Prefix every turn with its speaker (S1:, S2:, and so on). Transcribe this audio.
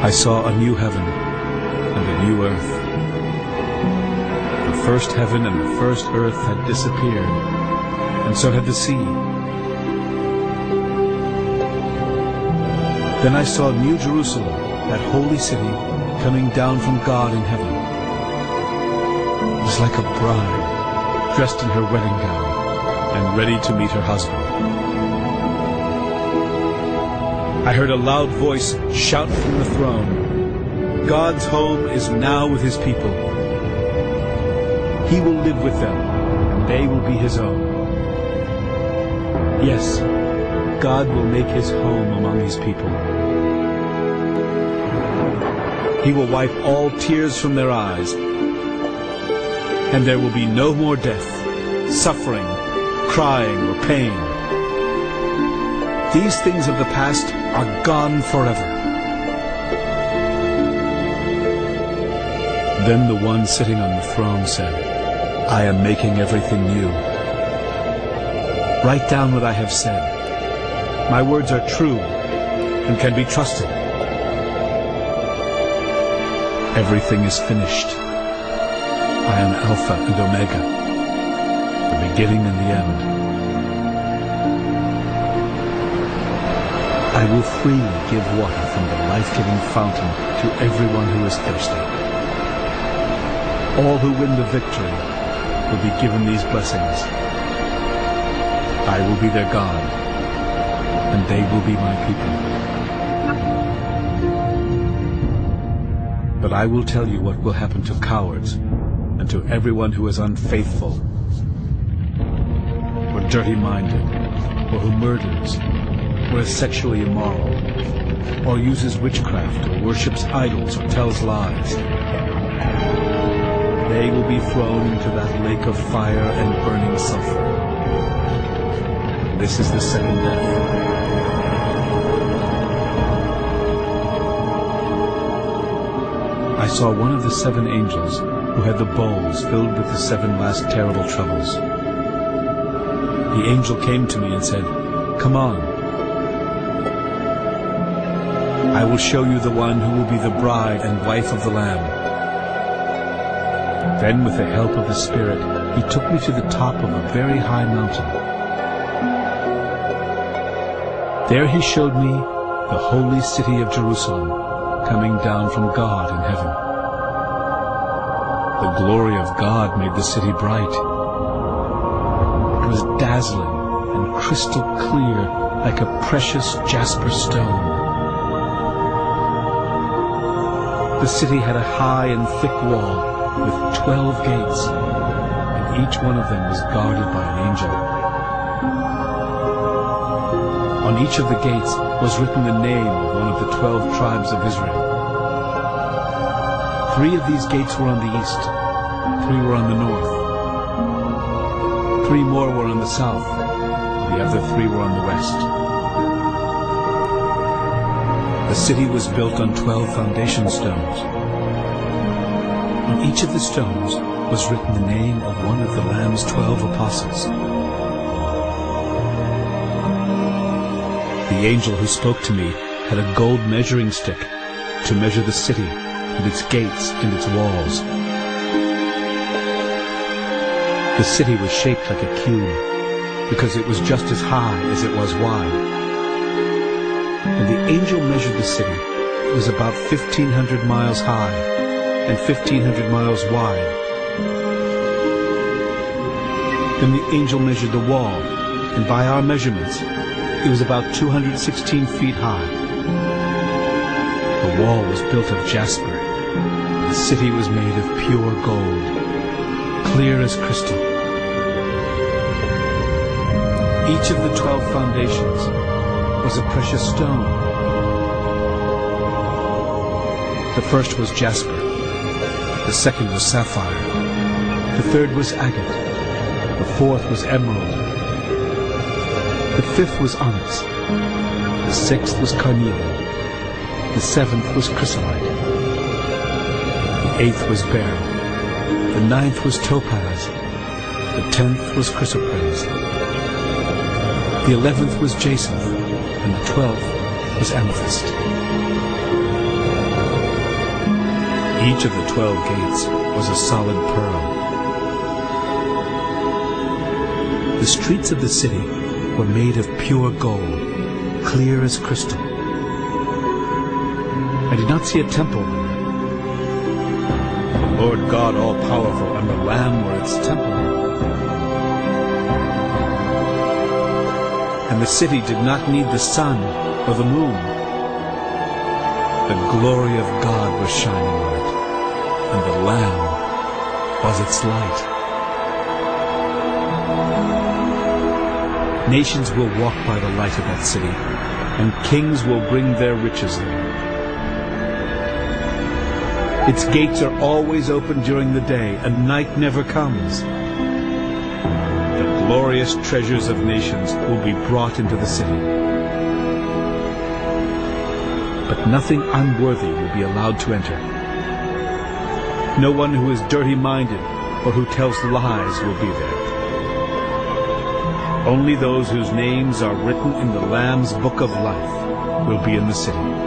S1: I saw a new heaven and a new earth. The first heaven and the first earth had disappeared, and so had the sea. Then I saw New Jerusalem, that holy city, coming down from God in heaven. It was like a bride, dressed in her wedding gown, and ready to meet her husband. I heard a loud voice shout from the throne, "God's home is now with his people. He will live with them, and they will be his own." Yes, God will make his home among his people. He will wipe all tears from their eyes, and there will be no more death, suffering, crying, or pain. These things of the past are gone forever. Then the one sitting on the throne said, "I am making everything new. Write down what I have said. My words are true and can be trusted. Everything is finished. I am Alpha and Omega, the beginning and the end. I will freely give water from the life-giving fountain to everyone who is thirsty. All who win the victory will be given these blessings. I will be their God, and they will be my people. But I will tell you what will happen to cowards and to everyone who is unfaithful, or dirty-minded, or who murders, or is sexually immoral, or uses witchcraft, or worships idols, or tells lies. They will be thrown into that lake of fire and burning sulfur. This is the second death. I saw one of the 7 angels who had the bowls filled with the 7 last terrible troubles. The angel came to me and said, "Come on. I will show you the one who will be the bride and wife of the Lamb." Then, with the help of the Spirit, he took me to the top of a very high mountain. There he showed me the holy city of Jerusalem, coming down from God in heaven. The glory of God made the city bright. It was dazzling and crystal clear, like a precious jasper stone. The city had a high and thick wall with 12 gates, and each one of them was guarded by an angel. On each of the gates was written the name of one of the 12 tribes of Israel. 3 of these gates were on the east, 3 were on the north, 3 more were on the south, the other 3 were on the west. The city was built on 12 foundation stones. On each of the stones was written the name of one of the Lamb's 12 apostles. The angel who spoke to me had a gold measuring stick to measure the city and its gates and its walls. The city was shaped like a cube, because it was just as high as it was wide. And the angel measured the city. It was about 1,500 miles high and 1,500 miles wide. Then the angel measured the wall, and by our measurements, it was about 216 feet high. The wall was built of jasper. The city was made of pure gold, clear as crystal. Each of the 12 foundations was a precious stone. The first was jasper. The second was sapphire. The third was agate. The fourth was emerald. The fifth was onyx. The sixth was carnelian. The seventh was chrysolite. The eighth was beryl. The ninth was topaz. The 10th was chrysoprase. The 11th was jacinth, and the 12th was amethyst. Each of the 12 gates was a solid pearl. The streets of the city were made of pure gold, clear as crystal. I did not see a temple there. The Lord God all-powerful and the Lamb were its temple. And the city did not need the sun or the moon. The glory of God was shining on it, and the Lamb was its light. Nations will walk by the light of that city, and kings will bring their riches there. Its gates are always open during the day, and night never comes. The glorious treasures of nations will be brought into the city. But nothing unworthy will be allowed to enter. No one who is dirty-minded or who tells lies will be there. Only those whose names are written in the Lamb's Book of Life will be in the city.